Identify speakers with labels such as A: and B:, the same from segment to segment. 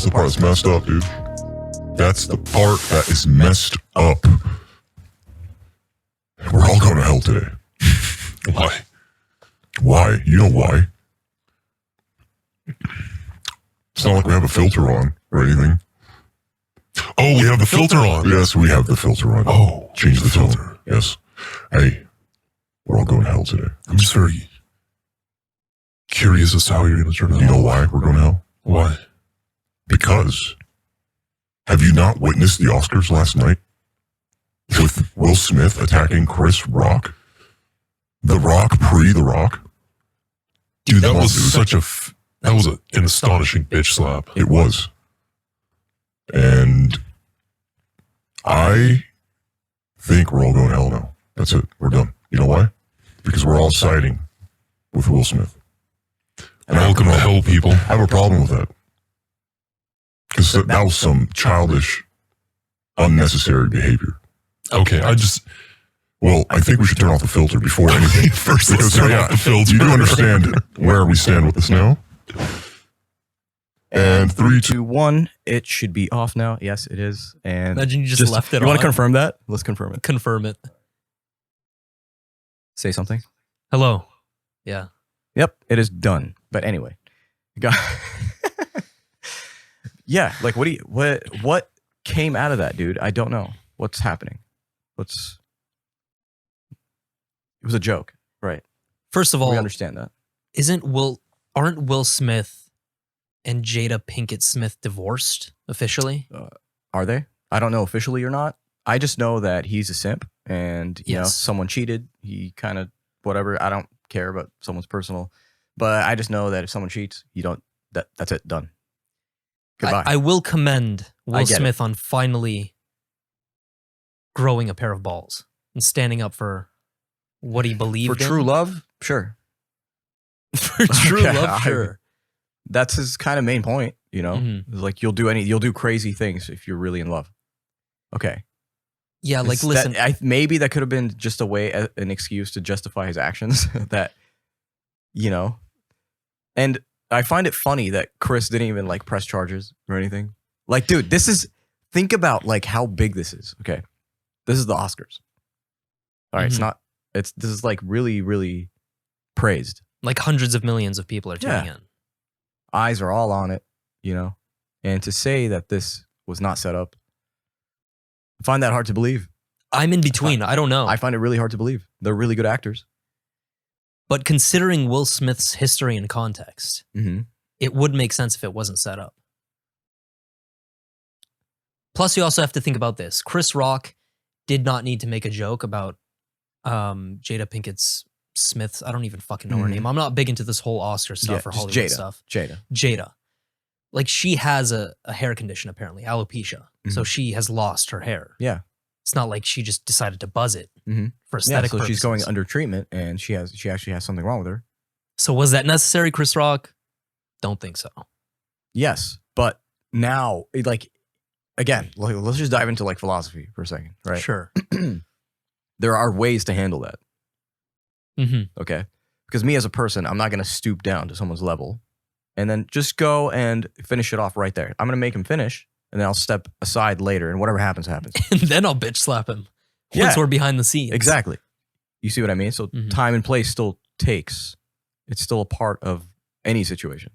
A: the part that's messed up, dude. That's the part that is messed up. We're all going to hell today.
B: Why?
A: Why? You know why? It's not like we have a filter on or anything.
B: Oh, we have the filter on.
A: Yes, we have the filter on.
B: Oh,
A: change the filter.
B: filter.
A: Yes. Hey, we're all going to hell today.
B: I'm just very curious as to how you're going to turn it
A: You know
B: out.
A: why we're going to hell?
B: Why?
A: Because have you not witnessed the Oscars last night? With Will Smith attacking Chris Rock? The Rock pre-The Rock?
B: Dude, that
A: Come on,
B: was
A: dude.
B: such a... that was an astonishing bitch slap.
A: It was. And I think we're all going to hell now. That's it. We're done. You know why? Because we're all siding with Will Smith. And
B: Welcome to hell, people.
A: I have a problem with that. Because that was some childish, unnecessary behavior.
B: Okay,
A: Well, I think we should turn off the filter before anything.
B: First, let's turn off the filter.
A: You do understand where we stand with this now? And 3, 2,
C: 1. It should be off now. Yes, it is. And
D: Imagine you just left it
C: You want
D: on.
C: to confirm that? Let's confirm it.
D: Confirm it.
C: Say something.
D: Hello. Yeah.
C: Yep, it is done. But anyway, yeah. Like, what came out of that, dude? I don't know. What's happening? It was a joke, right?
D: First of
C: We
D: all,
C: understand that.
D: aren't Will Smith and Jada Pinkett Smith divorced officially?
C: Are they? I don't know officially or not. I just know that he's a simp, and you know,
D: Yes.
C: someone cheated. He kind of whatever. I don't care about someone's personal, but I just know that if someone cheats, you don't. That's it. Done. Goodbye.
D: I will commend
C: I
D: Will
C: get
D: Smith on finally growing a pair of balls and standing up for what he believed
C: For
D: in.
C: true love, sure.
D: For true
C: Okay,
D: love, sure.
C: That's his kind of main point. You know,
D: Mhm.
C: It's like you'll do crazy things if you're really in love. Okay.
D: Yeah, like
C: It's
D: listen,
C: maybe that could have been just an excuse to justify his actions. That, you know, and I find it funny that Chris didn't even like press charges or anything. Like, dude, think about like how big this is. Okay, this is the Oscars. All right,
D: Mhm.
C: this is like really, really praised.
D: like hundreds of millions of people are tuning in.
C: Eyes are all on it, you know, and to say that this was not set up, I find that hard to believe.
D: I'm in between. I don't know.
C: I find it really hard to believe. They're really good actors.
D: But considering Will Smith's history and context,
C: Mm-hmm.
D: it would make sense if it wasn't set up. Plus, you also have to think about this. Chris Rock did not need to make a joke about Jada Pinkett Smith's. I don't even fucking know her
C: Mhm.
D: name. I'm not big into this whole Oscar stuff or
C: just
D: Hollywood
C: Jada.
D: stuff.
C: Jada.
D: Jada. Like, she has a hair condition, apparently, alopecia. So
C: Mhm.
D: she has lost her hair.
C: Yeah.
D: It's not like she just decided to buzz it
C: Mhm.
D: for
C: Yeah,
D: aesthetic
C: so
D: purposes.
C: she's going under treatment, and she actually has something wrong with her.
D: So was that necessary, Chris Rock? Don't think so.
C: Yes, but now, like, again, let's just dive into like philosophy for a second, right?
D: Sure.
C: There are ways to handle that,
D: Mm-hmm.
C: okay? Because me as a person, I'm not going to stoop down to someone's level and then just go and finish it off right there. I'm going to make him finish, and then I'll step aside later, and whatever happens, happens.
D: And then I'll bitch slap him once
C: Yeah.
D: we're behind the scenes.
C: Exactly. You see what I mean? So
D: Mhm.
C: time and place still takes. It's still a part of any situation.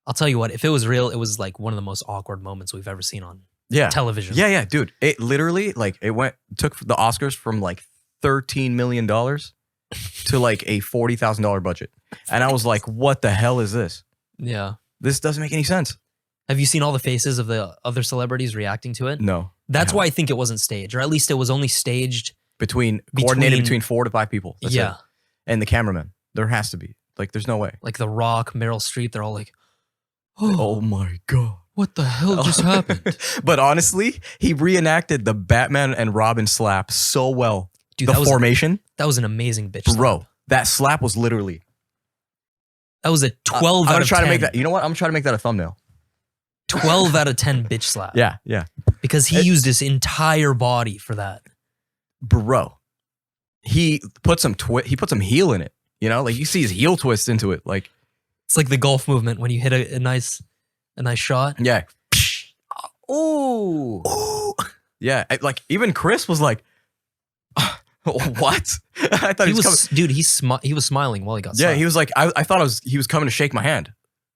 D: I'll tell you what, if it was real, it was like one of the most awkward moments we've ever seen on
C: Yeah.
D: television.
C: Yeah, dude. It literally took the Oscars from like $13 million to like a $40,000 budget. And I was like, what the hell is this?
D: Yeah.
C: This doesn't make any sense.
D: Have you seen all the faces of the other celebrities reacting to it?
C: No.
D: That's
C: I
D: why I think it wasn't staged, or at least it was only staged.
C: Coordinated between 4 to 5 people. That's
D: yeah.
C: it. And the cameraman. There has to be. Like, there's no way.
D: Like The Rock, Meryl Streep, they're all like,
C: Oh my God.
D: what the hell just happened?
C: But honestly, he reenacted the Batman and Robin slap so well.
D: Dude,
C: The formation.
D: that was an amazing bitch slap.
C: Bro, that slap was literally.
D: That was a 12
C: I'm
D: out
C: gonna
D: of
C: try
D: 10.
C: to make that. You know what? I'm gonna try to make that a thumbnail.
D: 12 out of 10 bitch slap.
C: Yeah.
D: Because he used his entire body for that.
C: Bro, he put some heel in it. You know, like you see his heel twist into it. Like,
D: It's like the golf movement when you hit a nice shot.
C: yeah, Ooh. Yeah, like even Chris was like, "What?" I thought
D: He
C: he was
D: was, dude. He was smiling while he got.
C: Yeah,
D: slapped.
C: he was like, I thought he was coming to shake my hand.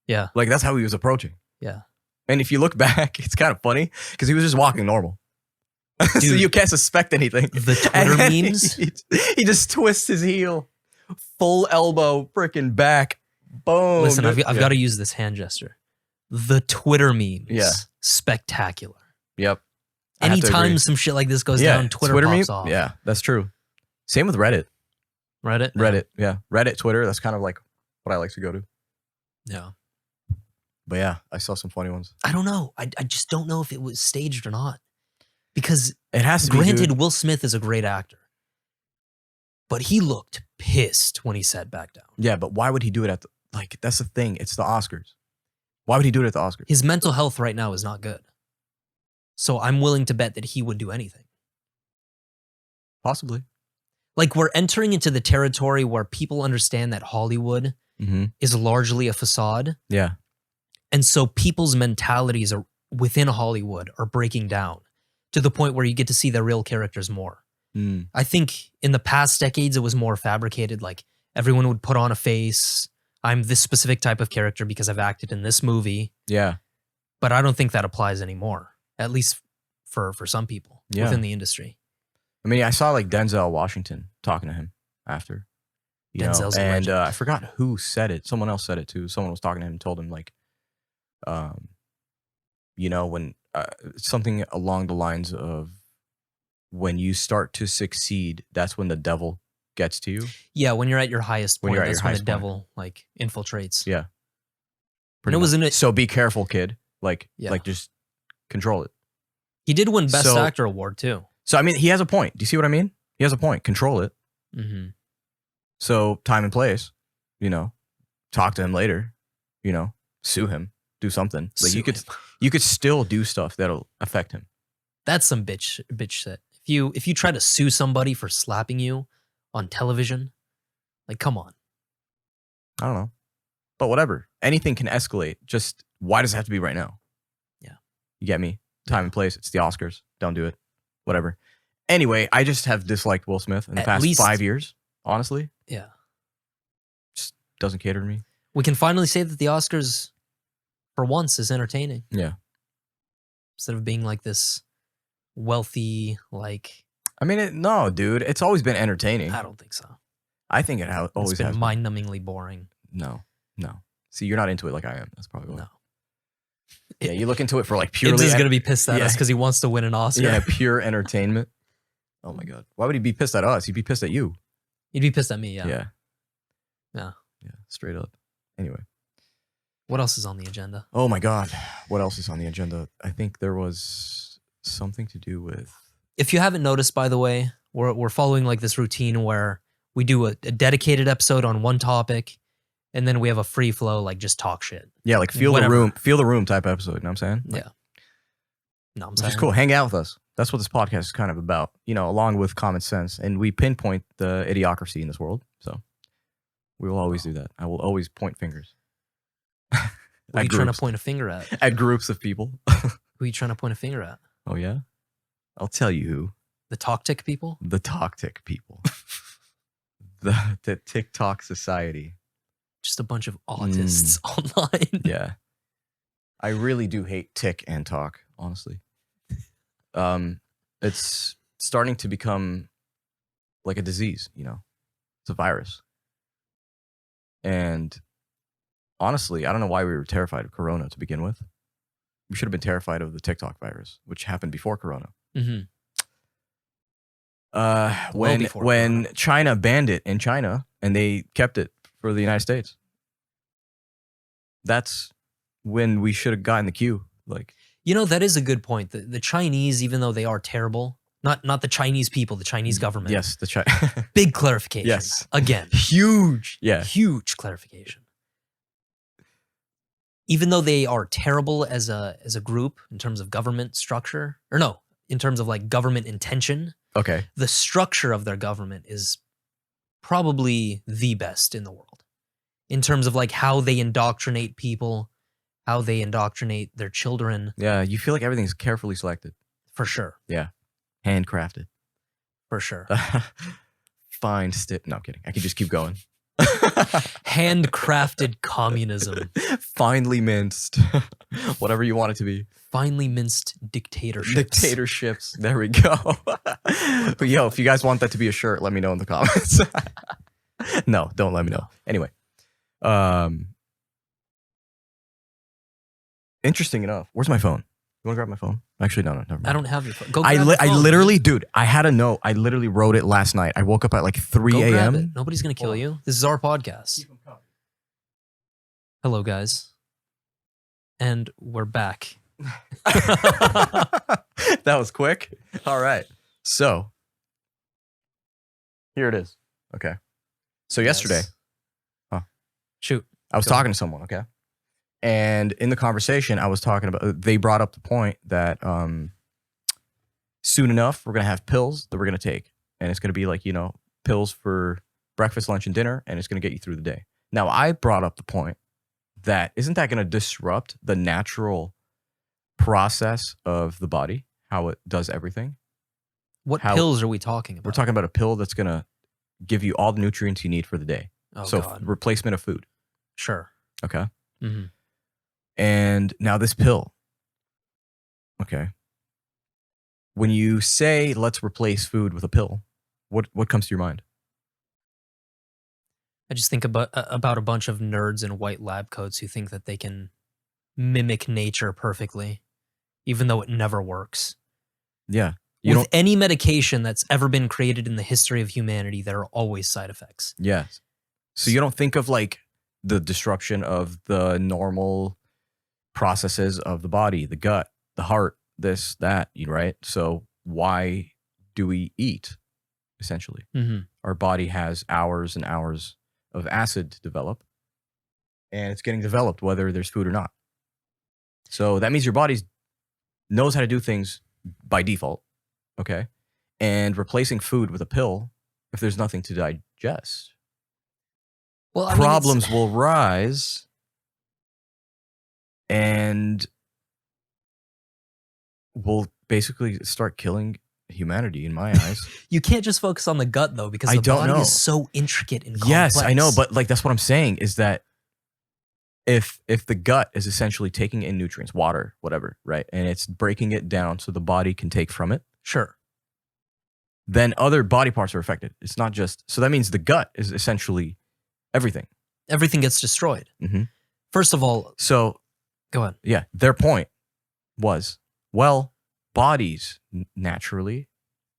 D: Yeah.
C: Like that's how he was approaching.
D: Yeah.
C: And if you look back, it's kind of funny because he was just walking normal. So
D: Dude.
C: you can't suspect anything.
D: The Twitter
C: And then
D: memes.
C: He just twists his heel, full elbow, freaking back. Boom.
D: Listen,
C: dude.
D: I've got to use this hand gesture. The Twitter memes.
C: Yeah.
D: Spectacular.
C: Yep. I have to
D: Anytime
C: agree.
D: some shit like this goes down, Twitter pops
C: meme?
D: off.
C: Yeah, that's true. Same with Reddit.
D: Reddit.
C: Reddit, yeah. Reddit, Twitter, that's kind of like what I like to go to.
D: Yeah.
C: But yeah, I saw some funny ones.
D: I don't know. I just don't know if it was staged or not. Because
C: It has to be.
D: granted,
C: Dude.
D: Will Smith is a great actor. But he looked pissed when he sat back down.
C: Yeah, but why would he do it at the, like, that's the thing. It's the Oscars. Why would he do it at the Oscars?
D: His mental health right now is not good. So I'm willing to bet that he would do anything.
C: Possibly.
D: Like, we're entering into the territory where people understand that Hollywood
C: Mm-hmm.
D: is largely a facade.
C: Yeah.
D: And so people's mentalities are within Hollywood are breaking down to the point where you get to see their real characters more.
C: Mm.
D: I think in the past decades, it was more fabricated. Like, everyone would put on a face. I'm this specific type of character because I've acted in this movie.
C: Yeah.
D: But I don't think that applies anymore, at least for some people within the industry.
C: I mean, I saw like Denzel Washington talking to him after. You
D: Denzel's a
C: know, and
D: legend.
C: I forgot who said it. Someone else said it too. Someone was talking to him and told him like, you know, when something along the lines of when you start to succeed, that's when the devil gets to you.
D: Yeah, when you're at your highest
C: When
D: point,
C: you're at
D: that's
C: your
D: when the
C: highest point.
D: devil like infiltrates.
C: Yeah.
D: And it was in it.
C: So be careful, kid. Like,
D: Yeah.
C: like just control it.
D: He did win Best
C: So-
D: Actor award too.
C: So I mean, he has a point. Do you see what I mean? He has a point. Control it.
D: Mm-hmm.
C: So time and place, you know, talk to him later, you know, sue him, do something. Like you could still do stuff that'll affect him.
D: That's some bitch shit. If you try to sue somebody for slapping you on television, like, come on.
C: I don't know. But whatever. Anything can escalate. Just why does it have to be right now?
D: Yeah.
C: You get me? Time and place. It's the Oscars. Don't do it. Whatever. Anyway, I just have disliked Will Smith in the
D: At
C: past
D: least-
C: 5 years, honestly.
D: Yeah.
C: Doesn't cater to me.
D: We can finally say that the Oscars, for once, is entertaining.
C: Yeah.
D: Instead of being like this wealthy, like,
C: I mean, no, dude. It's always been entertaining.
D: I don't think so.
C: I think it always
D: It's been
C: has been.
D: mind-numbingly boring.
C: No. See, you're not into it like I am. That's probably why.
D: No.
C: Yeah, you look into it for like
D: Ibs
C: purely
D: is going to be pissed at
C: yeah.
D: us because he wants to win an Oscar.
C: yeah, pure entertainment. Oh my god. Why would he be pissed at us? He'd be pissed at you.
D: He'd be pissed at me, yeah.
C: Yeah.
D: Yeah.
C: Yeah, straight up. Anyway.
D: What else is on the agenda?
C: Oh my god. What else is on the agenda? I think there was something to do with
D: If you haven't noticed, by the way, we're following like this routine where we do a dedicated episode on one topic, and then we have a free flow, like just talk shit.
C: yeah, like feel
D: Whatever.
C: the room type episode, you know what I'm saying? Like,
D: Yeah. No, I'm
C: which
D: saying
C: is cool. Hang out with us. That's what this podcast is kind of about, you know, along with common sense. And we pinpoint the idiocracy in this world. So we will always do that. I will always point fingers.
D: Who are
C: At
D: you trying to
C: groups.
D: point a finger at?
C: At groups of people.
D: Who are you trying to point a finger at?
C: Oh yeah? I'll tell you who.
D: The talk tick people?
C: The TokTik people. the TikTok society.
D: Just a bunch of autists online.
C: Yeah. I really do hate tick and talk, honestly. It's starting to become like a disease, you know. It's a virus. And honestly, I don't know why we were terrified of Corona to begin with. We should have been terrified of the TikTok virus, which happened before Corona.
D: Mm-hmm.
C: When
D: before
C: when China banned it in China and they kept it for the United States. That's when we should have gotten the queue. Like,
D: You know, that is a good point. The Chinese, even though they are terrible, not the Chinese people, the Chinese government.
C: yes, the
D: Big clarification.
C: Yes.
D: Again.
C: huge. Yeah.
D: Huge clarification. Even though they are terrible as a group in terms of government structure, or no, in terms of like government intention,
C: Okay.
D: the structure of their government is probably the best in the world. In terms of like how they indoctrinate people, how they indoctrinate their children.
C: Yeah, you feel like everything's carefully selected,
D: For sure.
C: handcrafted.
D: For sure.
C: Fine stick. No, I'm kidding. I can just keep going.
D: Handcrafted communism.
C: Finely minced. Whatever you want it to be.
D: Finely minced dictatorships.
C: Dictatorships. There we go. But yo, if you guys want that to be a shirt, let me know in the comments. No, don't let me know. Anyway. Interesting enough. Where's my phone? You want to grab my phone? Actually, no, never mind.
D: I don't have your phone. Go
C: I
D: grab the phone.
C: literally, dude, I had a note. I literally wrote it last night. I woke up at like 3
D: Go grab
C: a.m.
D: it. Nobody's going to kill you. This is our podcast. Hello, guys. And we're back.
C: That was quick. All right. So, here it is. Okay. So, yesterday,
D: Yes. Shoot.
C: I was
D: Go
C: talking to someone, okay? And in the conversation, I was talking about, they brought up the point that soon enough, we're going to have pills that we're going to take. And it's going to be like, pills for breakfast, lunch, and dinner. And it's going to get you through the day. Now, I brought up the point that isn't that going to disrupt the natural process of the body, how it does everything?
D: What
C: How-
D: pills are we talking about?
C: We're talking about a pill that's going to give you all the nutrients you need for the day.
D: Oh,
C: So,
D: God.
C: replacement of food.
D: Sure.
C: Okay.
D: hmm
C: And now this pill. Okay. When you say let's replace food with a pill, what comes to your mind?
D: I just think about a bunch of nerds in white lab coats who think that they can mimic nature perfectly, even though it never works.
C: Yeah. You
D: With
C: don't
D: any medication that's ever been created in the history of humanity, there are always side effects.
C: Yes. So you don't think of like the disruption of the normal processes of the body, the gut, the heart, this, that, right? So why do we eat, essentially?
D: Mm-hmm.
C: Our body has hours and hours of acid to develop, and it's getting developed whether there's food or not. So that means your body knows how to do things by default, okay? And replacing food with a pill, if there's nothing to digest,
D: Well, I mean,
C: problems will rise, and will basically start killing humanity in my eyes.
D: you can't just focus on the gut though, because
C: I
D: the
C: don't
D: body
C: know.
D: is so intricate and complex.
C: Yes, I know, but like that's what I'm saying is that if the gut is essentially taking in nutrients, water, whatever, right, and it's breaking it down so the body can take from it,
D: sure.
C: then other body parts are affected. It's not just so that means the gut is essentially everything.
D: Everything gets destroyed.
C: Mm-hmm.
D: First of all,
C: So
D: go ahead.
C: yeah, their point was, well, bodies naturally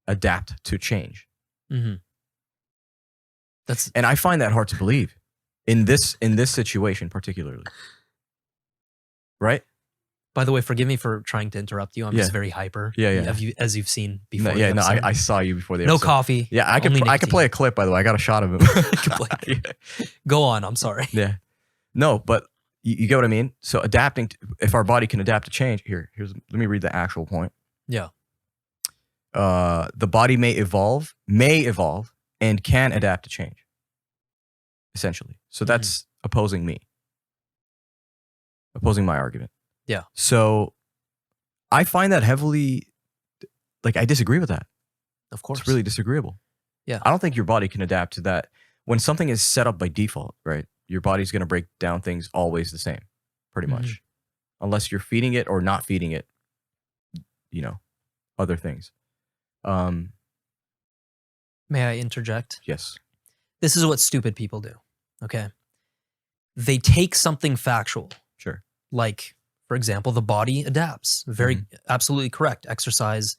C: adapt to change.
D: Mm-hmm. That's
C: And I find that hard to believe in this situation particularly. Right?
D: By the way, forgive me for trying to interrupt you. I'm just
C: Yeah.
D: very hyper.
C: Yeah, yeah.
D: As you've seen before.
C: No,
D: the
C: yeah, no,
D: episode.
C: I saw you before the
D: No
C: episode.
D: coffee.
C: Yeah, I
D: only
C: could play a
D: nicotine.
C: clip, by the way. I got a shot of him.
D: could play Go on. I'm sorry.
C: Yeah. No, but you get what I mean? So adapting to, if our body can adapt to change, here's let me read the actual point.
D: Yeah.
C: The body may evolve and can adapt to change. Essentially. So that's opposing me. Opposing my argument.
D: Yeah.
C: So I find that heavily, like, I disagree with that.
D: Of course.
C: It's really disagreeable.
D: Yeah.
C: I don't think your body can adapt to that. When something is set up by default, right? Your body's going to break down things always the same, pretty much. Unless you're feeding it or not feeding it, other things.
D: May I interject?
C: Yes.
D: This is what stupid people do. Okay. They take something factual,
C: Sure.
D: like, for example, the body adapts. Very absolutely correct. Exercise,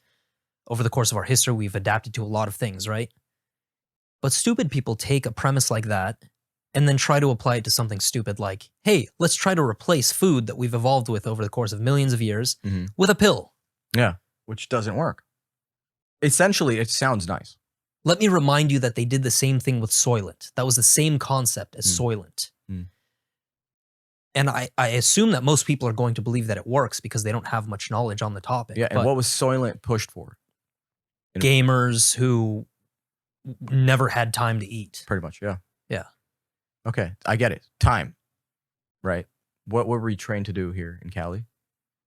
D: over the course of our history, we've adapted to a lot of things, right? But stupid people take a premise like that and then try to apply it to something stupid like, hey, let's try to replace food that we've evolved with over the course of millions of years with a pill.
C: Yeah. Which doesn't work. Essentially, it sounds nice.
D: Let me remind you that they did the same thing with Soylent. That was the same concept as Soylent. And I assume that most people are going to believe that it works because they don't have much knowledge on the topic.
C: Yeah. And
D: But
C: what was Soylent pushed for?
D: gamers who never had time to eat.
C: Pretty much. Yeah.
D: Yeah.
C: Okay. I get it. Time. Right. what were we trained to do here in Cali?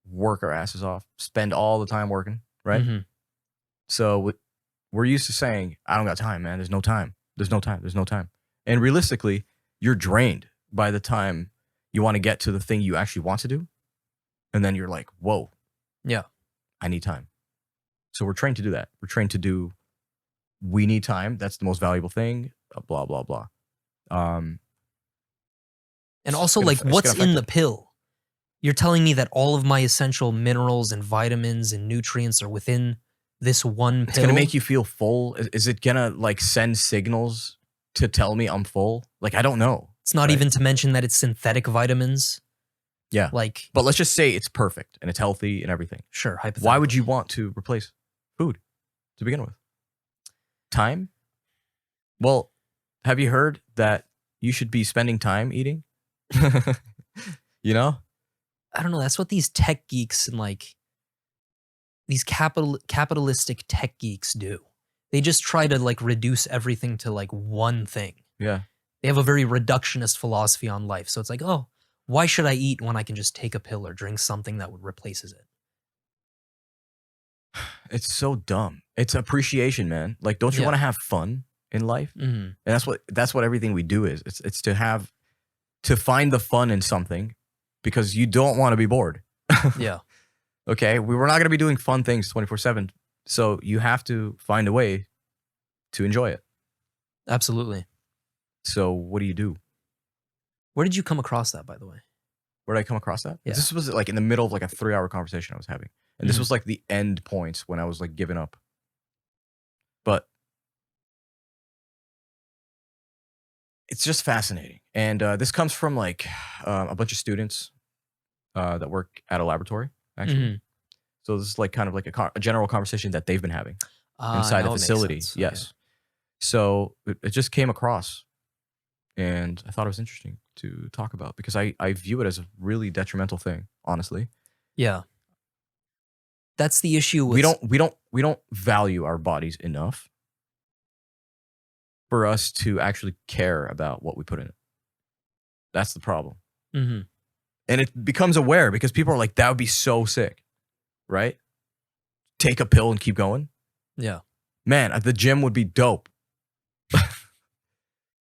C: Work our asses off, spend all the time working, right?
D: Mhm.
C: So we're used to saying, I don't got time, man. There's no time. There's no time. There's no time. And realistically, you're drained by the time you want to get to the thing you actually want to do. And then you're like, whoa.
D: Yeah.
C: I need time. So we're trained to do that. We're trained to do, we need time. That's the most valuable thing, blah, blah, blah.
D: And
C: It's
D: also,
C: gonna
D: like,
C: it's
D: what's
C: gonna
D: in
C: affect
D: the pill? You're telling me that all of my essential minerals and vitamins and nutrients are within this one pill?
C: It's going to make you feel full. Is it going to like send signals to tell me I'm full? Like, I don't know.
D: It's not
C: right?
D: even to mention that it's synthetic vitamins.
C: Yeah.
D: Like,
C: But let's just say it's perfect and it's healthy and everything.
D: sure, hypothetically.
C: Why would you want to replace food to begin with? Time? Well, have you heard that you should be spending time eating? You know?
D: I don't know. That's what these tech geeks and like these capitalistic tech geeks do. They just try to like reduce everything to like one thing.
C: Yeah.
D: They have a very reductionist philosophy on life. So it's like, oh, why should I eat when I can just take a pill or drink something that replaces it?
C: It's so dumb. It's appreciation, man. Like, don't you
D: Yeah.
C: want to have fun in life?
D: Mhm.
C: And that's what everything we do is. It's to find the fun in something because you don't want to be bored.
D: Yeah.
C: Okay, we're not going to be doing fun things 24/7. So you have to find a way to enjoy it.
D: Absolutely.
C: So what do you do?
D: Where did you come across that, by the way?
C: Where did I come across that?
D: Yeah.
C: This was like in the middle of like a 3-hour conversation I was having. And this
D: Mhm.
C: was like the end points when I was like giving up. But it's just fascinating. And this comes from like a bunch of students that work at a laboratory, actually.
D: Mhm.
C: So this is like kind of like a general conversation that they've been having inside
D: now
C: the
D: it makes
C: facility.
D: sense.
C: Yes. So it just came across and I thought it was interesting to talk about because I view it as a really detrimental thing, honestly.
D: Yeah. That's the issue with
C: We don't value our bodies enough for us to actually care about what we put in it. That's the problem.
D: Mhm.
C: And it becomes aware because people are like, that would be so sick, right? Take a pill and keep going.
D: Yeah.
C: Man, at the gym would be dope.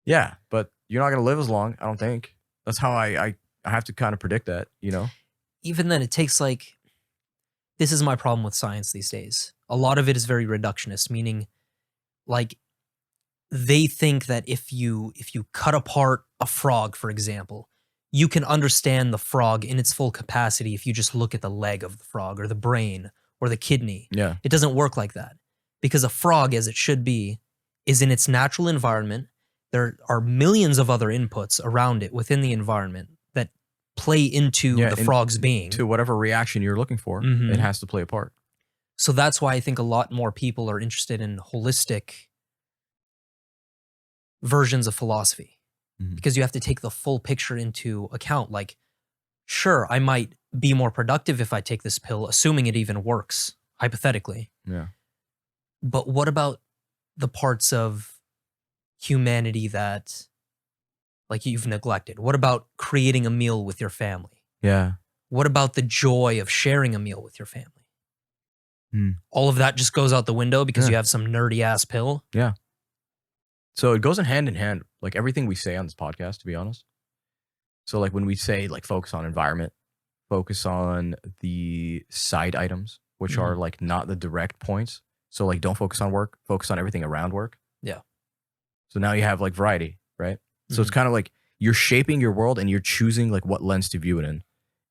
C: Yeah, but you're not gonna live as long, I don't think. That's how I have to kind of predict that, you know?
D: Even then, it takes like, this is my problem with science these days. A lot of it is very reductionist, meaning like they think that if you cut apart a frog, for example, you can understand the frog in its full capacity if you just look at the leg of the frog or the brain or the kidney.
C: Yeah.
D: It doesn't work like that because a frog, as it should be, is in its natural environment. There are millions of other inputs around it within the environment that play into
C: Yeah,
D: the
C: and
D: frog's being.
C: To whatever reaction you're looking for,
D: Mhm.
C: it has to play a part.
D: So that's why I think a lot more people are interested in holistic versions of philosophy
C: Mhm.
D: because you have to take the full picture into account. Like, sure, I might be more productive if I take this pill, assuming it even works, hypothetically.
C: Yeah.
D: But what about the parts of humanity that like you've neglected? What about creating a meal with your family?
C: Yeah.
D: What about the joy of sharing a meal with your family?
C: Hmm.
D: All of that just goes out the window because
C: Yeah.
D: you have some nerdy ass pill.
C: So it goes in hand, like everything we say on this podcast, to be honest. So like when we say like focus on environment, focus on the side items, which are like not the direct points. So like don't focus on work, focus on everything around work.
D: Yeah.
C: So now you have like variety, right? So it's
D: Mhm.
C: kind of like you're shaping your world and you're choosing like what lens to view it in.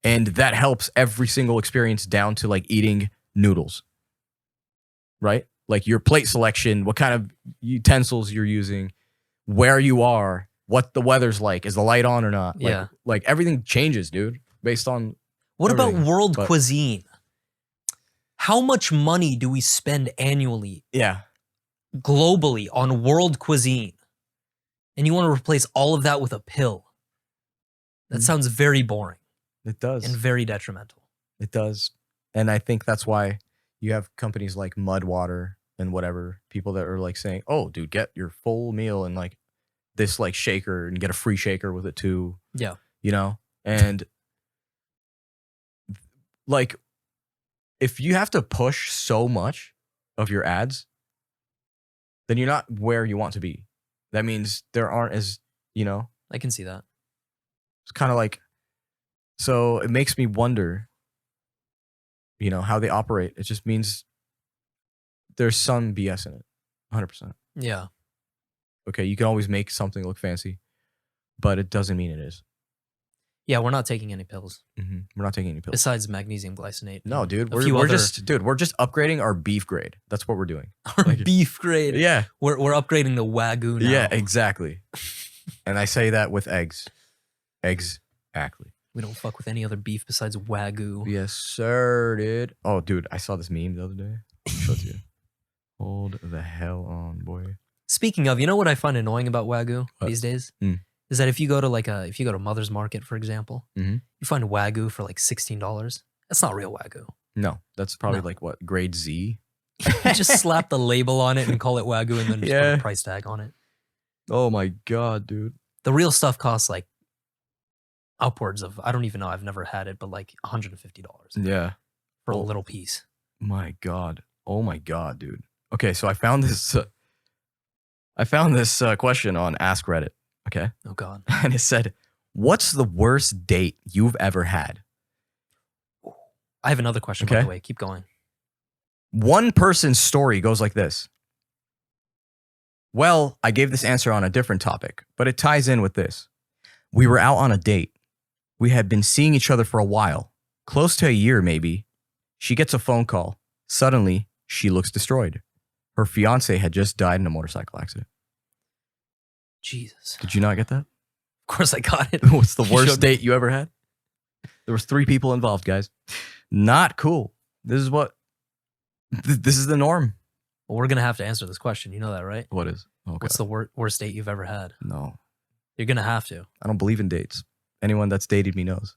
C: And that helps every single experience down to like eating noodles, right? Like your plate selection, what kind of utensils you're using, where you are, what the weather's like, is the light on or not? Like,
D: Yeah.
C: like everything changes, dude, based on
D: What about
C: everything,
D: world
C: but-
D: cuisine? How much money do we spend annually
C: yeah.
D: globally on world cuisine? And you want to replace all of that with a pill? That
C: Mhm.
D: sounds very boring
C: It does.
D: and very detrimental.
C: It does. And I think that's why you have companies like Mudwater and whatever, people that are like saying, oh, dude, get your full meal and like this like shaker and get a free shaker with it too.
D: Yeah.
C: You know? And like, if you have to push so much of your ads, then you're not where you want to be. That means there aren't as,
D: I can see that.
C: it's kind of like, so it makes me wonder, how they operate. It just means there's some BS in it. 100%.
D: Yeah.
C: Okay, you can always make something look fancy, but it doesn't mean it is.
D: Yeah, we're not taking any pills
C: We're not taking any pills.
D: besides magnesium glycinate.
C: No,
D: and
C: dude,
D: a few
C: we're
D: other-
C: just upgrading our beef grade. That's what we're doing.
D: our
C: like-
D: beef grade.
C: Yeah,
D: We're upgrading the Wagyu now.
C: yeah, exactly. And I say that with eggs. Exactly.
D: We don't fuck with any other beef besides Wagyu.
C: Yes, sir, dude. Oh, dude, I saw this meme the other day. I'll show it to you. Hold the hell on, boy.
D: Speaking of, you know what I find annoying about Wagyu
C: What?
D: these days?
C: Mm.
D: Is that if you go to Mother's Market, for example,
C: Mhm.
D: you find Wagyu for like $16. That's not real Wagyu.
C: No, that's probably
D: No.
C: like what, grade Z?
D: You just slap the label on it and call it Wagyu and then just put
C: Yeah.
D: a price tag on it.
C: Oh my god, dude.
D: The real stuff costs like upwards of, I don't even know, I've never had it, but like $150
C: Yeah.
D: for a
C: Oh.
D: little piece.
C: My god. Oh my god, dude. Okay, so I found this question on Ask Reddit, okay?
D: Oh God.
C: And it said, "What's the worst date you've ever had?"
D: I have another question, by
C: Okay.
D: the way. Keep going.
C: One person's story goes like this. Well, I gave this answer on a different topic, but it ties in with this. We were out on a date. We had been seeing each other for a while, close to a year maybe. She gets a phone call. Suddenly, she looks destroyed. Her fiance had just died in a motorcycle accident.
D: Jesus.
C: Did you not get that?
D: Of course I got it.
C: What's the
D: You
C: worst
D: showed me.
C: date you ever had? There was 3 people involved, guys. Not cool. This is the norm.
D: Well, we're going to have to answer this question. You know that, right?
C: What is? Okay.
D: What's the worst date you've ever had?
C: No.
D: You're going to have to.
C: I don't believe in dates. Anyone that's dated me knows.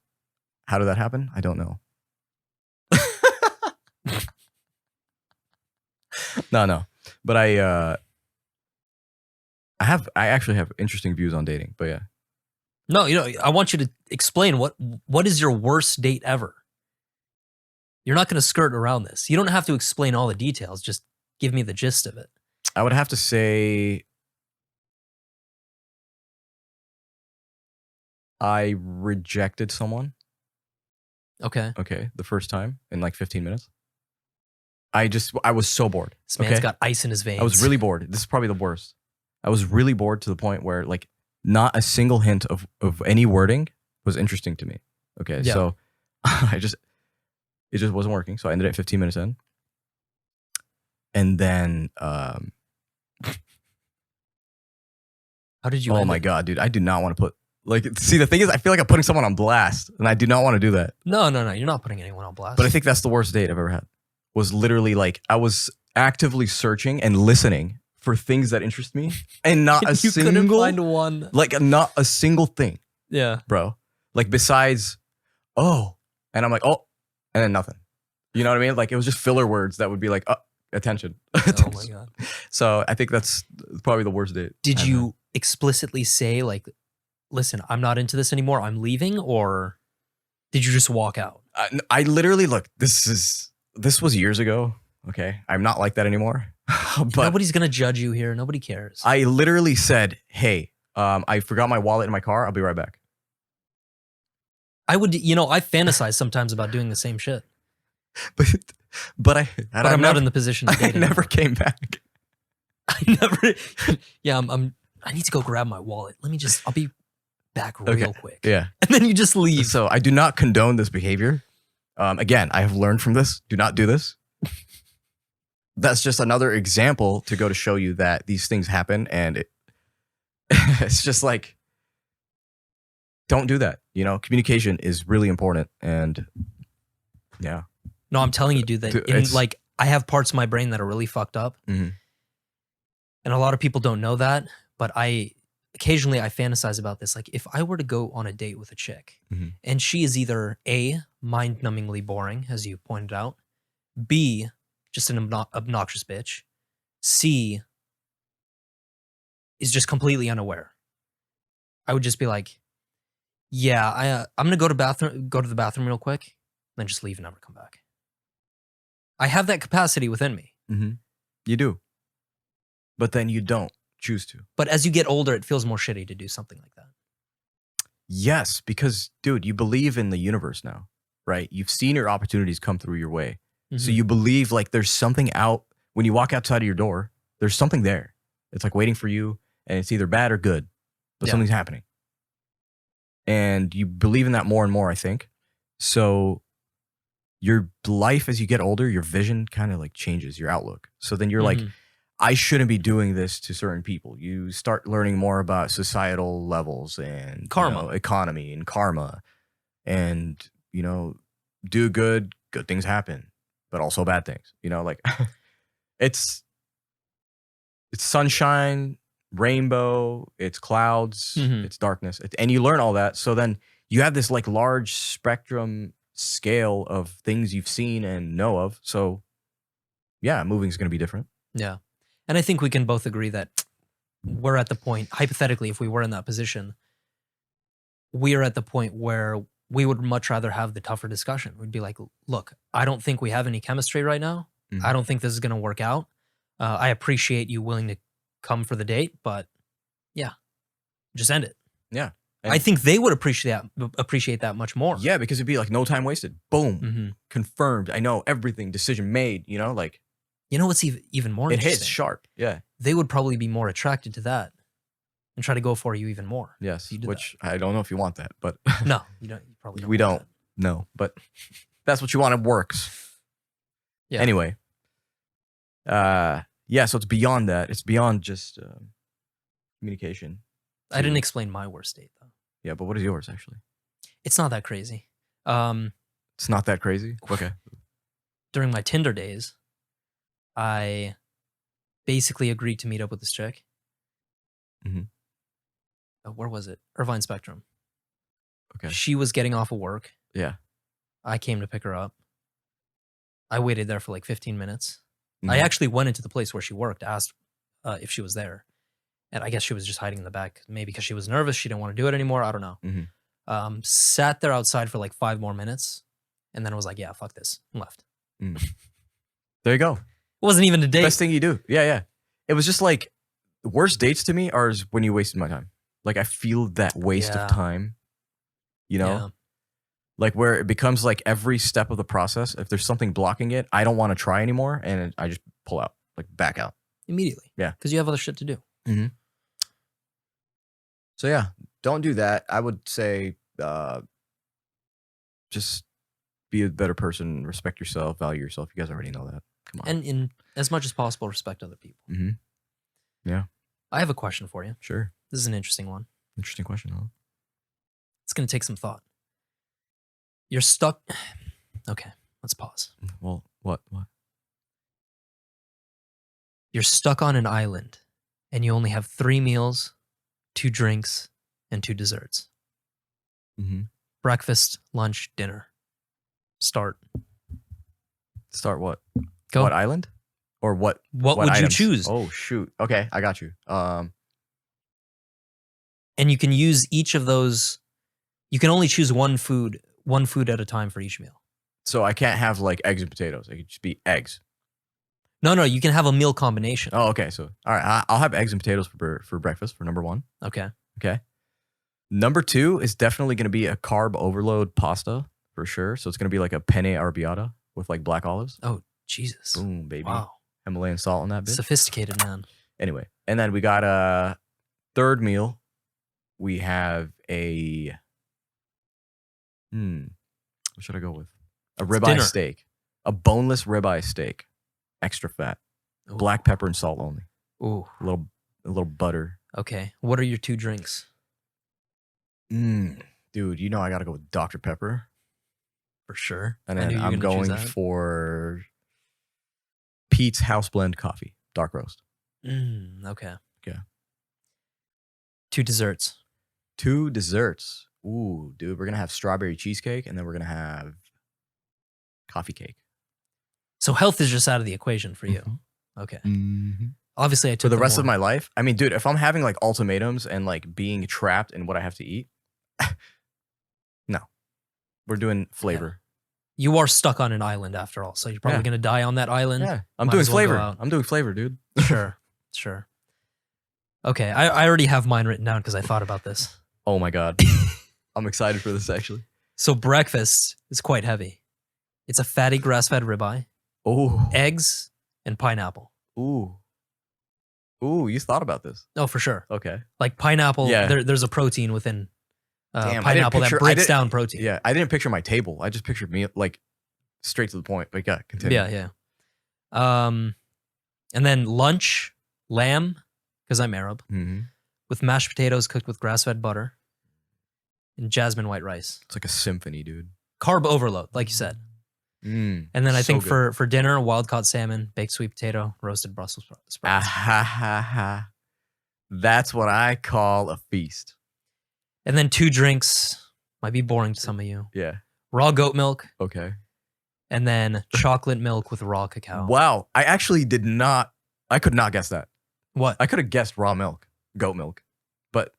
C: How did that happen? I don't know. No. But I actually have interesting views on dating, but yeah.
D: No, I want you to explain what is your worst date ever? You're not going to skirt around this. You don't have to explain all the details. Just give me the gist of it.
C: I would have to say I rejected someone.
D: Okay.
C: Okay, the first time in like 15 minutes. I was so bored.
D: This man's
C: Okay?
D: got ice in his veins.
C: I was really bored. This is probably the worst. I was really bored to the point where like not a single hint of any wording was interesting to me. Okay,
D: Yeah.
C: so it just wasn't working. So I ended at 15 minutes in. And then
D: How did you
C: oh
D: end
C: my
D: it?
C: god, dude, I do not want to put see, the thing is I feel like I'm putting someone on blast and I do not want to do that.
D: No. You're not putting anyone on blast.
C: But I think that's the worst date I've ever had. Was literally like I was actively searching and listening for things that interest me and not a
D: you couldn't
C: single
D: find one.
C: like not a single thing,
D: Yeah.
C: bro. Like besides oh, and I'm like, oh, and then nothing. You know what I mean? Like it was just filler words that would be like, attention.
D: Oh my God.
C: So I think that's probably the worst date.
D: Did
C: I've
D: you explicitly say like, listen, I'm not into this anymore, I'm leaving? Or did you just walk out?
C: had. I literally look. This was years ago. Okay, I'm not like that anymore. But
D: Nobody's going to judge you here. Nobody cares.
C: I literally said, "Hey, I forgot my wallet in my car. I'll be right back."
D: I would, I fantasize sometimes about doing the same shit,
C: But
D: I'm not in the position to
C: I
D: date
C: never
D: anymore.
C: came back.
D: I never. Yeah, I need to go grab my wallet. I'll be back real quick.
C: Yeah.
D: And then you just leave.
C: So I do not condone this behavior. Again, I have learned from this. Do not do this. That's just another example to go to show you that these things happen, and it's just like, don't do that. Communication is really important, and yeah.
D: No, I'm telling you, dude, that
C: Dude,
D: I have parts of my brain that are really fucked up.
C: Mhm.
D: And a lot of people don't know that, but occasionally I fantasize about this. Like if I were to go on a date with a chick
C: Mhm.
D: and she is either A, mind-numbingly boring, as you pointed out, B, just an obnoxious bitch, C, is just completely unaware. I would just be like, Yeah, I'm gonna go to the bathroom real quick, then just leave and never come back. I have that capacity within me.
C: Mm-hmm. You do. But then you don't choose to.
D: But as you get older, it feels more shitty to do something like that.
C: Yes, because, dude, you believe in the universe now, right? You've seen your opportunities come through your way. So
D: Mhm.
C: you believe like there's something out when you walk outside of your door, there's something there. It's like waiting for you, and it's either bad or good, but
D: Yeah.
C: something's happening. And you believe in that more and more, I think. So your life as you get older, your vision kind of like changes, your outlook. So then you're like,
D: Mhm.
C: I shouldn't be doing this to certain people. You start learning more about societal levels and
D: Karma.
C: economy and karma, and do good things happen, but also bad things. Like it's sunshine, rainbow, it's clouds,
D: Mhm.
C: it's darkness, and you learn all that. So then you have this like large spectrum scale of things you've seen and know of. So yeah, moving is going to be different.
D: Yeah. And I think we can both agree that we're at the point, hypothetically, if we were in that position, we are at the point where we would much rather have the tougher discussion. We'd be like, look, I don't think we have any chemistry right now.
C: Mhm.
D: I don't think this is going to work out. I appreciate you willing to come for the date, but yeah, just end it.
C: Yeah.
D: I
C: And-
D: think they would appreciate that much more.
C: Yeah, because it'd be like no time wasted. Boom.
D: Mhm.
C: Confirmed. I know everything. Decision made. Like
D: You know what's even more
C: it
D: interesting?
C: hits sharp. Yeah.
D: They would probably be more attracted to that and try to go for you even more.
C: Yes.
D: You did
C: Which I don't know if you want that, but
D: No, you don't. You probably don't.
C: we
D: want
C: don't. No, but that's what you want. It works.
D: Yeah.
C: Anyway. Yeah. So it's beyond that. It's beyond just communication.
D: that. I didn't explain my worst date though.
C: Yeah, but what is yours actually?
D: It's not that crazy.
C: It's not that crazy. Okay.
D: During my Tinder days, I basically agreed to meet up with this chick.
C: Mhm.
D: Where was it? Irvine Spectrum.
C: Okay.
D: She was getting off of work.
C: Yeah.
D: I came to pick her up. I waited there for like 15 minutes. I
C: Mhm.
D: actually went into the place where she worked, asked if she was there. And I guess she was just hiding in the back, maybe because she was nervous. She didn't want to do it anymore. I don't know.
C: Mhm.
D: Sat there outside for like 5 more minutes. And then I was like, yeah, fuck this. And left.
C: There you go.
D: It wasn't even a date.
C: Best thing you do. Yeah, yeah. It was just like the worst dates to me are when you wasted my time. Like I feel that waste
D: Yeah.
C: of time.
D: Yeah.
C: Like where it becomes like every step of the process. If there's something blocking it, I don't want to try anymore, and I just pull out, like back out.
D: Immediately.
C: Yeah.
D: Because you have other shit to do.
C: So yeah, don't do that. I would say, just be a better person, respect yourself, value yourself. You guys already know that. Come on.
D: And in as much as possible, respect other people.
C: Mm-hmm. Yeah.
D: I have a question for you.
C: Sure.
D: This is an interesting one.
C: Interesting question, huh?
D: It's going to take some thought. You're stuck. Okay, let's pause.
C: Well, what?
D: You're stuck on an island and you only have 3 meals, 2 drinks, and 2 desserts.
C: Mm-hmm.
D: Breakfast, lunch, dinner. Start.
C: Start what?
D: Go.
C: What island? Or what?
D: What would
C: items?
D: you choose?
C: Oh shoot. Okay, I got you.
D: And you can use each of those. You can only choose one food at a time for each meal.
C: So I can't have like eggs and potatoes. It could just be eggs.
D: No, you can have a meal combination.
C: Oh, okay. So all right, I'll have eggs and potatoes for breakfast for number 1.
D: Okay.
C: Okay. Number 2 is definitely going to be a carb overload pasta for sure. So it's going to be like a penne arrabbiata with like black olives.
D: Oh, Jesus.
C: Boom, baby.
D: Wow.
C: Himalayan salt on that bitch.
D: Sophisticated, man.
C: Anyway, and then we got a third meal. We have a what should I go with? A ribeye
D: dinner.
C: steak. A boneless ribeye steak. Extra fat.
D: Ooh.
C: Black pepper and salt only.
D: Ooh.
C: A little butter.
D: Okay. What are your 2 drinks?
C: Dude, you know I gotta go with Dr. Pepper.
D: For sure.
C: And
D: I knew
C: then
D: you were
C: I'm
D: gonna choose
C: going
D: that.
C: for Pete's House Blend Coffee. Dark roast.
D: Okay.
C: Okay.
D: 2 desserts.
C: 2 desserts. Ooh, dude, we're gonna have strawberry cheesecake, and then we're gonna have coffee cake.
D: So health is just out of the equation for you. Okay. Obviously, I took
C: For the rest of
D: more-
C: my life. I mean, dude, if I'm having like ultimatums and like being trapped in what I have to eat, We're doing flavor.
D: You are stuck on an island after all, so you're probably
C: Yeah.
D: going to die on that island.
C: Yeah, I'm
D: Might
C: doing
D: as well go
C: flavor.
D: out.
C: I'm doing flavor, dude.
D: Sure, sure. Okay, I already have mine written down because I thought about this.
C: Oh my god, I'm excited for this actually.
D: So breakfast is quite heavy. It's a fatty grass-fed ribeye,
C: Oh,
D: eggs, and pineapple.
C: ooh, you thought about this?
D: Oh, for sure.
C: Okay.
D: Like pineapple,
C: Yeah.
D: there's a protein within
C: Damn, I didn't
D: pineapple
C: picture-
D: that
C: I
D: breaks
C: didn't-
D: down protein.
C: Yeah, I didn't picture my table. I just pictured me like straight to the point. But yeah, continue.
D: Yeah. And then lunch, lamb, because I'm Arab,
C: Mm-hmm.
D: with mashed potatoes cooked with grass-fed butter and jasmine white rice.
C: It's like a symphony, dude.
D: Carb overload, like you said.
C: Mm.
D: And then I
C: So
D: think
C: good.
D: for dinner, wild-caught salmon, baked sweet potato, roasted Brussels sprouts.
C: Ah, that's what I call a feast.
D: And then 2 drinks, might be boring to some of you.
C: Yeah.
D: Raw goat milk,
C: Okay.
D: and then chocolate milk with raw cacao.
C: Wow. I actually did not. I could not guess that.
D: What?
C: I could have guessed raw milk, goat milk, but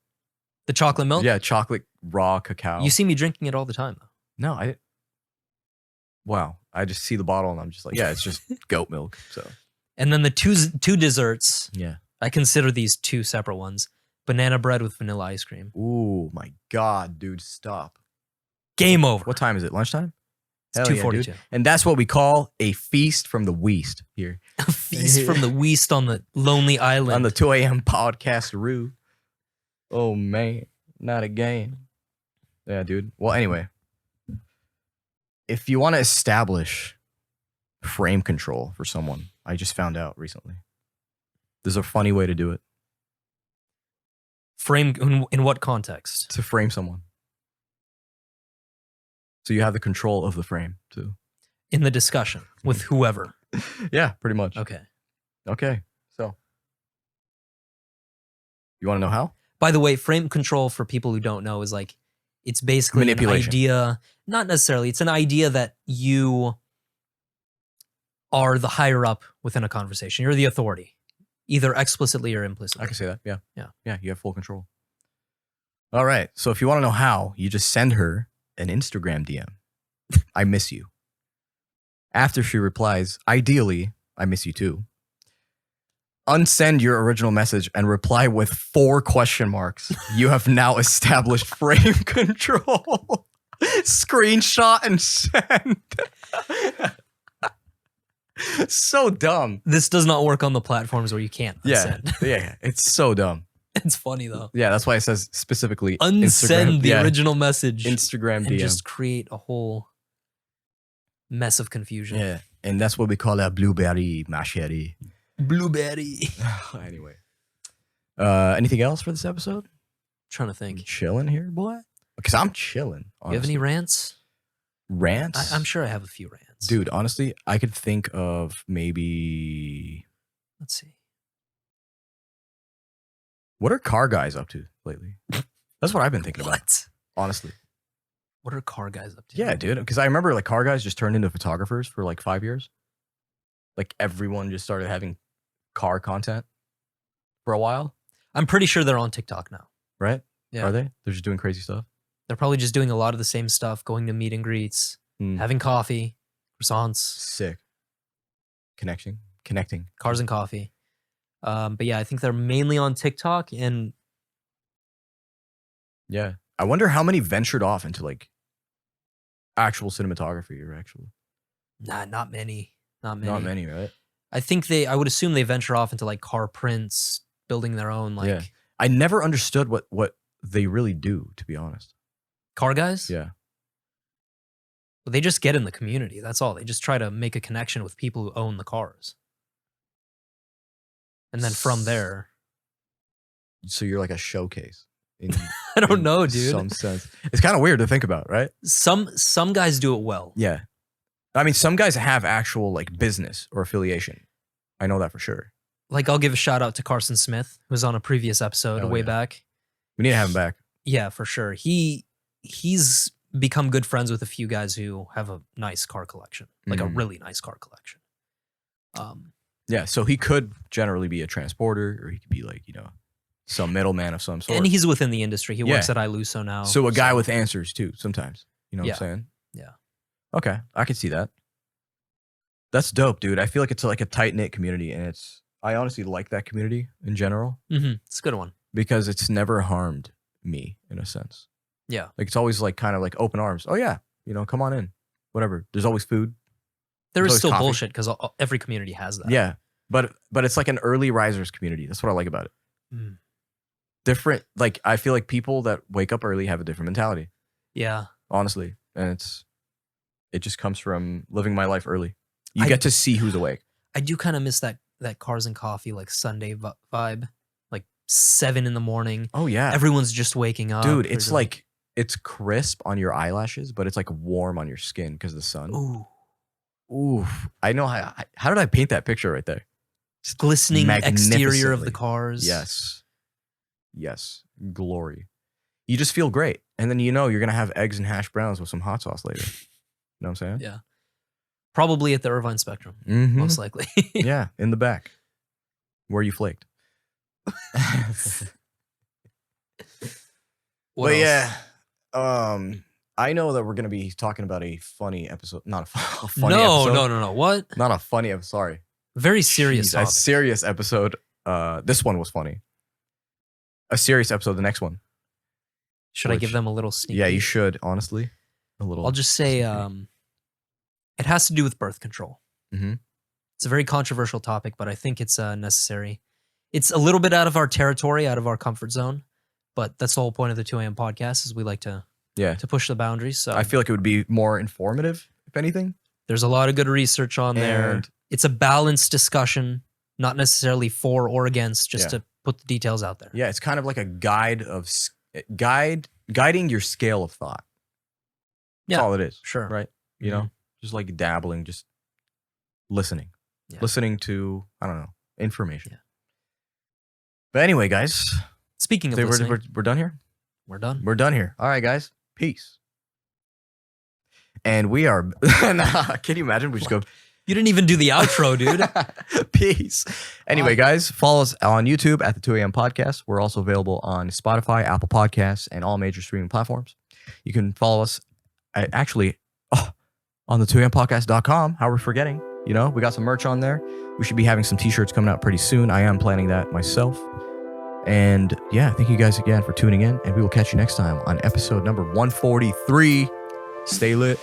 D: The chocolate milk?
C: yeah, chocolate raw cacao.
D: You see me drinking it all the time, though.
C: No, I. Wow. I just see the bottle and I'm just like, yeah, it's just goat milk. So
D: And then the two desserts,
C: yeah.
D: I consider these 2 separate ones. Banana bread with vanilla ice cream.
C: Ooh, my God, dude, stop.
D: Game over.
C: What time is it? Lunchtime?
D: It's
C: Hell yeah,
D: 2:42.
C: dude. And that's what we call a feast from the West here
D: A feast from the West on the lonely island.
C: on the 2 a.m. podcast-roo. Oh, man. Not again. Yeah, dude. Well, anyway. If you want to establish frame control for someone, I just found out recently. There's a funny way to do it.
D: Frame in what context?
C: To frame someone. So you have the control of the frame, too.
D: In the discussion with whoever.
C: Yeah, pretty much.
D: Okay.
C: Okay. So. You want to know how?
D: By the way, frame control for people who don't know is like it's basically an
C: Manipulation.
D: idea, not necessarily. It's an idea that you are the higher up within a conversation. You're the authority, either explicitly or implicitly.
C: I can say that. Yeah.
D: Yeah.
C: Yeah. You have full control. All right. So if you want to know how, you just send her an Instagram DM. I miss you. After she replies, ideally, I miss you too. Unsend your original message and reply with 4 question marks. You have now established frame control. Screenshot and send. So dumb.
D: This does not work on the platforms where you can't
C: Yeah.
D: unsend.
C: Yeah. It's so dumb.
D: It's funny though.
C: Yeah, that's why it says specifically
D: Unsend
C: Instagram,
D: the
C: yeah,
D: original message
C: Instagram
D: and
C: DM.
D: just create a whole mess of confusion.
C: Yeah, and that's what we call a blueberry machete.
D: Blueberry.
C: Anyway, anything else for this episode?
D: Trying to think.
C: Chilling here, boy. Because I'm chilling.
D: You have any rants?
C: rants?
D: I'm sure I have a few rants.
C: Dude, honestly, I could think of maybe.
D: Let's see.
C: What are car guys up to lately? That's what I've been thinking about.
D: What?
C: Honestly.
D: What are car guys up to?
C: Yeah, dude. Because I remember like car guys just turned into photographers for like 5 years. Like everyone just started having car content for a while,
D: I'm pretty sure they're on TikTok now.
C: right?
D: Yeah.
C: Are they? They're just doing crazy stuff.
D: They're probably just doing a lot of the same stuff, going to meet and greets,
C: Mm.
D: having coffee, croissants,
C: Sick. Connecting.
D: cars and coffee. But yeah, I think they're mainly on TikTok, and
C: Yeah. I wonder how many ventured off into like actual cinematography or actually.
D: not many. Not many.
C: Not many, right?
D: I think I would assume they venture off into like car prints, building their own like
C: Yeah. I never understood what they really do, to be honest.
D: car guys.
C: Yeah.
D: But they just get in the community. That's all. They just try to make a connection with people who own the cars. And then from there,
C: So you're like a showcase. In,
D: I don't
C: in
D: know, dude.
C: Some sense. It's kind of weird to think about, right?
D: Some guys do it well.
C: Yeah. I mean, some guys have actual like business or affiliation. I know that for sure.
D: Like I'll give a shout out to Carson Smith, who was on a previous episode
C: Hell
D: way
C: yeah.
D: back.
C: We need to have him back.
D: Yeah, for sure. He's become good friends with a few guys who have a nice car collection, like a
C: Mhm.
D: really nice car collection.
C: Yeah. So he could generally be a transporter or he could be like, some middleman of some sort.
D: And he's within the industry. He works
C: Yeah.
D: at iLuso now.
C: So a guy with answers too, sometimes. You know what
D: Yeah.
C: I'm saying? Okay, I can see that. That's dope, dude. I feel like it's like a tight knit community, and I honestly like that community in general
D: It's a good one.
C: because it's never harmed me in a sense.
D: Yeah.
C: Like it's always like kind of like open arms. Oh yeah, come on in. Whatever. There's always food.
D: There
C: There's
D: is
C: always
D: still
C: coffee.
D: bullshit because every community has that.
C: Yeah, but it's like an early risers community. That's what I like about it.
D: Mm.
C: Different. Like I feel like people that wake up early have a different mentality.
D: Yeah.
C: Honestly, and it just comes from living my life early. You
D: I-
C: get to see who's awake.
D: I do kind of miss that Cars and Coffee like Sunday vibe, like 7 a.m.
C: Oh yeah,
D: Everyone's just waking up.
C: dude.
D: There's
C: It's like it's crisp on your eyelashes, but it's like warm on your skin because of the sun.
D: ooh,
C: Ooh, I know how did I paint that picture right there?
D: glistening exterior of the
C: Magnificently.
D: cars.
C: Yes, glory. You just feel great, and then you're gonna have eggs and hash browns with some hot sauce later. You know what I'm saying?
D: Yeah. Probably at the Irvine Spectrum,
C: Mhm.
D: most likely.
C: Yeah, in the back where you flaked.
D: What
C: But
D: else?
C: yeah, I know that we're gonna be talking about a funny episode, not a funny
D: No,
C: episode.
D: no. What?
C: Not a funny episode. Sorry,
D: Very serious
C: Jeez, a
D: topic.
C: serious episode. This one was funny. A serious episode. The next one.
D: Should I
C: which-
D: give them a little sneak?
C: Yeah, you
D: peek?
C: should honestly. A little.
D: I'll just say it has to do with birth control.
C: Mhm.
D: It's a very controversial topic, but I think it's necessary. It's a little bit out of our territory, out of our comfort zone, but that's the whole point of the 2 a.m. podcast is we like to push the boundaries. So
C: I feel like it would be more informative, if anything.
D: there's a lot of good research on there.
C: And-
D: It's a balanced discussion, not necessarily for or against, just
C: Yeah.
D: to put the details out there.
C: Yeah, it's kind of like a guide of guiding your scale of thought. That's
D: Yeah,
C: all it is.
D: sure.
C: Right. You know, just like dabbling, just listening,
D: Yeah.
C: listening to, I don't know, information.
D: Yeah.
C: But anyway, guys,
D: Speaking of
C: we're
D: listening,
C: done here.
D: we're done.
C: We're done here. All right, guys. Peace. And we are. Nah, can you imagine? We just go.
D: You didn't even do the outro, dude.
C: Peace. Anyway,
D: Bye.
C: guys, follow us on YouTube at the 2 a.m. podcast. We're also available on Spotify, Apple Podcasts, and all major streaming platforms. You can follow us on the 2ampodcast.com. How we're forgetting. We got some merch on there. We should be having some t-shirts coming out pretty soon. I am planning that myself. And yeah, thank you guys again for tuning in. And we will catch you next time on episode number 143. Stay lit.